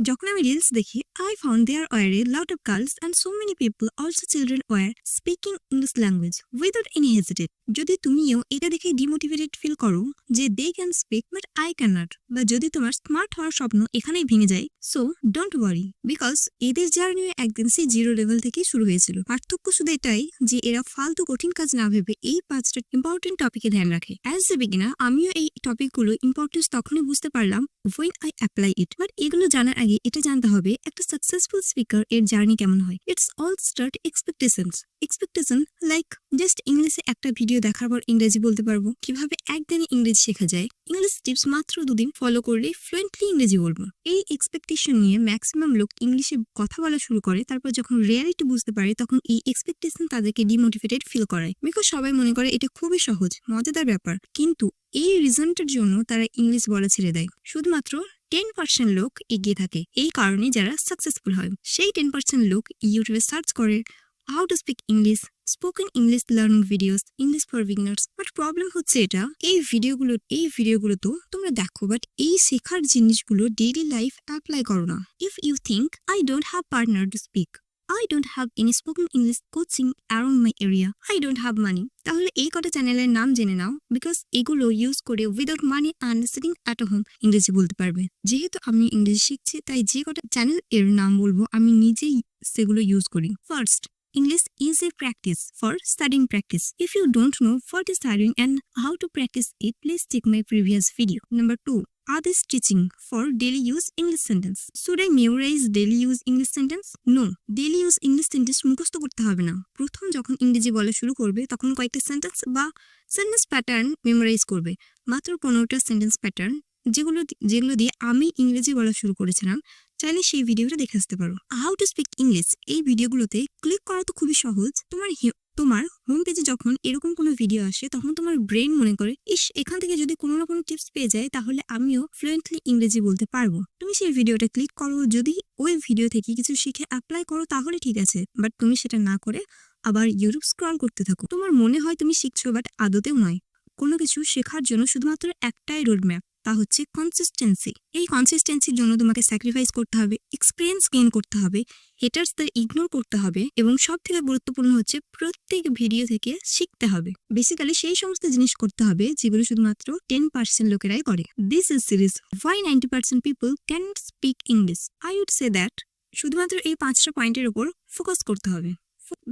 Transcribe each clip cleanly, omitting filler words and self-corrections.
যখন আমি রিলস দেখি, I found there were a lot of girls and so many people, also children, were speaking English language without any hesitate. যদি তুমিও এটা দেখে demotivated feel করো যে they can speak but I cannot, বা যদি তোমার স্মার্ট হওয়ার স্বপ্ন এখানেই ভেঙে যায়, সো ডোন্ট ওয়ারি, বিকজ এদের জার্নি একদিন সেই জিরো লেভেল থেকেই শুরু হয়েছিল। পার্থক্য শুধু এটাই যে এরা ফালতু কঠিন কাজ না ভেবে এই 5টা ইম্পর্টেন্ট টপিকে ধ্যান রাখে। অ্যাজ এ বিগিনার আমিও এই টপিকগুলো ইম্পর্টেন্স তখনই বুঝতে পারলাম when I apply it, but এগুলো জানার আগে এটা জানতে হবে একটা সাকসেসফুল স্পিকার এর জার্নি কেমন হয়। It's all start expectation like just ইংলিশে একটা ভিডিও দেখার পর ইংরেজি বলতে পারবো, কিভাবে একদিনে ইংরেজি শেখা যায়, ইংলিশ টিপস মাত্র 2 দিন ফলো করলে ফ্লুয়েন্টলি ইংরেজি বলবো। এই এক্সপেকটেশন নিয়ে ম্যাক্সিমাম লোক ইংলিশে কথা বলা শুরু করে, তারপর যখন রিয়ালিটি বুঝতে পারে তখন এই এক্সপেকটেশন তাদেরকে ডিমোটিভেটেড ফিল করায়, বিকজ সবাই মনে করে এটা খুবই সহজ মজাদার ব্যাপার, কিন্তু এই রিজনটার জন্য তারা ইংলিশ বলা ছেড়ে দেয়। শুধুমাত্র 10% লোক এগিয়ে থাকে, এই কারণে যারা সাকসেসফুল হয়। সেই 10% লোক ইউটিউবে সার্চ করে how to speak English, spoken English learning videos, English for beginners. But problem হচ্ছে এটা, এই ভিডিওগুলো তো তোমরা দেখো, বাট এই শেখার জিনিসগুলো ডেইলি লাইফ অ্যাপ্লাই করো না। If you think I don't have partner to speak, I don't have any spoken English coaching around my area, I don't have money, তাহলে এই কটা চ্যানেলের নাম জেনে নাও, বিকজ এগুলো ইউজ করে without money and sitting at home ইংরেজি বলতে পারবে। যেহেতু আমি ইংরেজি শিখছি, তাই যে কটা চ্যানেল এর নাম বলবো আমি নিজেই সেগুলো ইউজ করি। First, English is a practice for studying practice. If you don't know what is studying and how to practice it, please check my previous video. Number 2, others teaching for daily use English sentence. Should I memorize daily use English sentence? No, daily use English sentence মুখস্থ করতে হবে না। প্রথম যখন ইংরেজি বলা শুরু করবে তখন কয়েকটা সেন্টেন্স বা সেন্টেন্স প্যাটার্ন মেমোরাইজ করবে, মাত্র 15টা সেন্টেন্স প্যাটার্ন, যেগুলো দিয়ে আমি ইংরেজি বলা শুরু করেছিলাম। চাইলে সেই ভিডিওটা দেখে আসতে পারো। হাউ টু স্পিক ইংলিশ, এই ভিডিওগুলোতে ক্লিক করা তো খুবই সহজ। তোমার হোম পেজে যখন এরকম কোনো ভিডিও আসে তখন তোমার ব্রেন মনে করে, ইস, এখান থেকে যদি কোনো না কোনো টিপস পেয়ে যায় তাহলে আমিও ফ্লুয়েন্টলি ইংরেজি বলতে পারবো। তুমি সেই ভিডিওটা ক্লিক করো, যদি ওই ভিডিও থেকে কিছু শিখে অ্যাপ্লাই করো তাহলে ঠিক আছে, বাট তুমি সেটা না করে আবার ইউটিউব স্ক্রল করতে থাকো। তোমার মনে হয় তুমি শিখছো, বাট আদতেও নয়। কোনো কিছু শেখার জন্য শুধুমাত্র একটাই রোডম্যাপ, তা হচ্ছে কনসিস্টেন্সি। এই কনসিস্টেন্সির জন্য তোমাকে স্যাক্রিফাইস করতে হবে, এক্সপিরিয়েন্স গেইন করতে হবে, হেটার্সদের ইগনোর করতে হবে, এবং সব থেকে গুরুত্বপূর্ণ হচ্ছে প্রত্যেক ভিডিও থেকে শিখতে হবে। বেসিক্যালি সেই সমস্ত জিনিস করতে হবে যেগুলো শুধুমাত্র 10% লোকেরাই করে। This is series why 90% people can speak English. I would say that শুধুমাত্র এই 5টা পয়েন্টের উপর ফোকাস করতে হবে,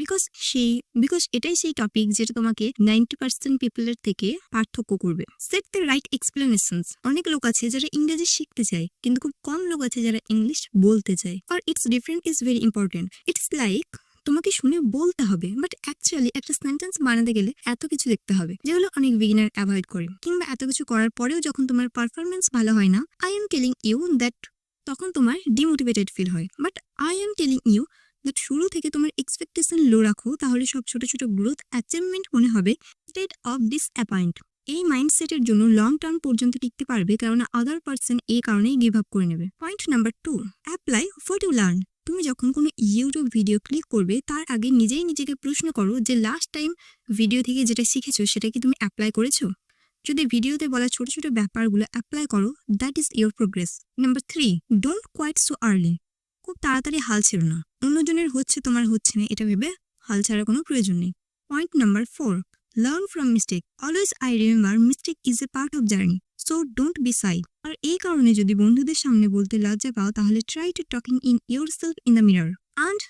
বিকজ এটাই সেই টপিক যেটা তোমাকে 90% পিপলের থেকে পার্থক্য করবে। Set the right explanations. অনেক লোক আছে যারা ইংরেজি শিখতে চায়, কিন্তু খুব কম লোক আছে যারা ইংলিশ বলতে চায়। আর it's different is very important. It's like তোমাকে শুনে বলতে হবে, বাট অ্যাকচুয়ালি একটা সেন্টেন্স বানাতে গেলে এত কিছু দেখতে হবে, যেগুলো অনেক বিগিনার অ্যাভয়েড করে। কিংবা এত কিছু করার পরেও যখন তোমার পারফরমেন্স ভালো হয় না, I am telling you that তখন তোমার ডিমোটিভেটেড ফিল হয়। But I am telling you that শুরু থেকে তোমার এক্সপেকটেশন লো রাখো, তাহলে সব ছোট ছোট গ্রোথ অ্যাচিভমেন্ট মনে হবে ইনস্টেড অফ ডিসঅ্যাপয়েন্ট। এই মাইন্ডসেটের জন্য লং টার্ম পর্যন্ত টিকতে পারবে, কারণ আদার পার্সন এই কারণেই গিভ আপ করে নেবে। Point number 2, apply what you learn. তুমি যখন কোনো ইউটিউব ভিডিও ক্লিক করবে তার আগে নিজেই নিজেকে প্রশ্ন করো যে লাস্ট টাইম ভিডিও থেকে যেটা শিখেছো সেটা কি তুমি অ্যাপ্লাই করেছো। যদি ভিডিওতে বলা ছোট ছোট ব্যাপারগুলো অ্যাপ্লাই করো, that is your progress. Number 3, don't quite so early. খুব তাড়াতাড়ি হাল ছেড়ো না। অন্যজনের হচ্ছে তোমার হচ্ছে না এটা ভেবে হাল ছাড়ার কোনো প্রয়োজন নেই। Point number 4, learn from mistake. Always I remember mistake is a part of journey, so don't be সাই। আর এই কারণে যদি বন্ধুদের সামনে বলতে লজ্জা পাও তাহলে try to talking in yourself in the mirror. And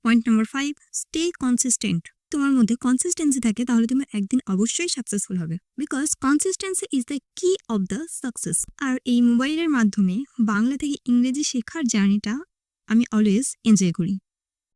point number 5, stay consistent. তোমার মধ্যে কনসিস্টেন্সি থাকে তাহলে তুমি একদিন অবশ্যই সাকসেসফুল হবে, বিকজ কনসিস্টেন্সি ইজ দ্য কি অফ দ্য সাকসেস। আর এই মোবাইলের মাধ্যমে বাংলা থেকে ইংরেজি শেখার জার্নিটা আমি অলওয়েজ এনজয় করি।